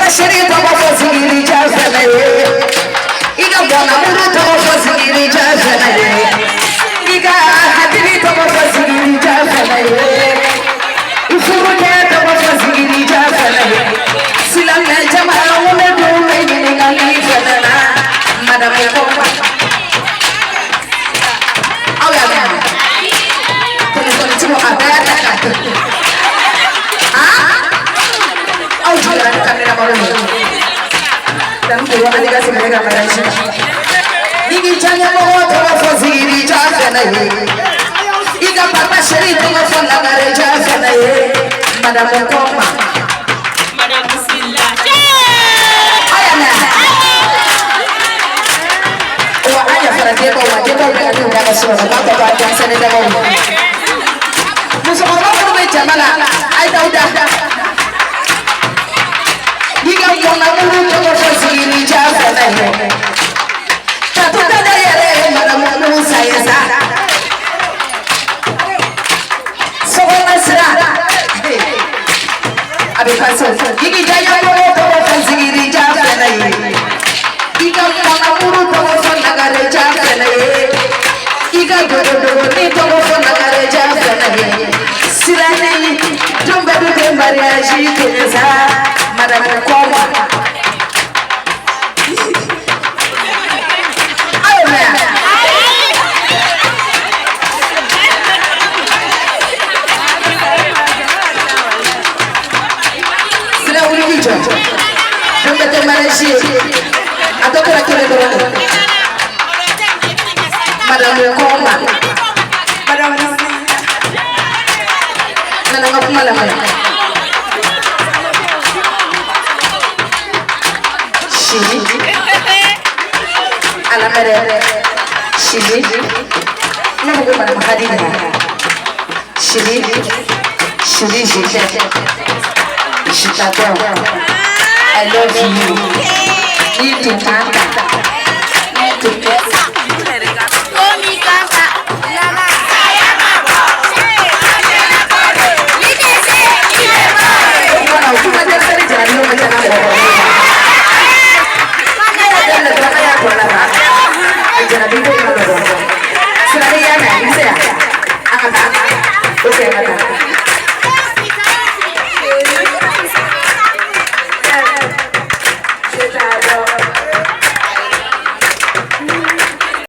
Sheri Baba Fosiri Jafana, Iga Bona Muru Baba Fosiri Jafana, Iga Hadiri Baba Fosiri Jafana, Ufurune Baba Fosiri Jafana, Silame Jamala Ume Dume Yingali Fana, Madame Kopa. Awe awe. Tuni tumo abaya kaka. Oh, jangan kamera baru. Dan guru adiga sini kamera sini. Ini jangan mau thora faziri jaga nahi. Iga papa sheri thora fona kare jaga nahi. Madam Koma. Madam Bismillah. Ayana. Oh, ayah fara dia bawa berada di dalam surga. Bapa yang sana dah bawa. Musuh orang pun macam mana? Ayah dah. Iga Bona Muru Baba Fosiri Jafana, Tatuka Dayere Madam Musa Yasa, Sohona Sra, Abi Paso, Igi Jaya Baba Fosiri Jafana, Iga Bona Muru Baba Fosiri Jafana, Iga Dodo Baba Fosiri Jafana, Sirani, Jumba Maria Jiteza, Madam Koma. Madam Koma. Madam Shiri Alamere Shiri Namu ko mana mahadi na Shiri Shitato I love you. Need to tanda. Need to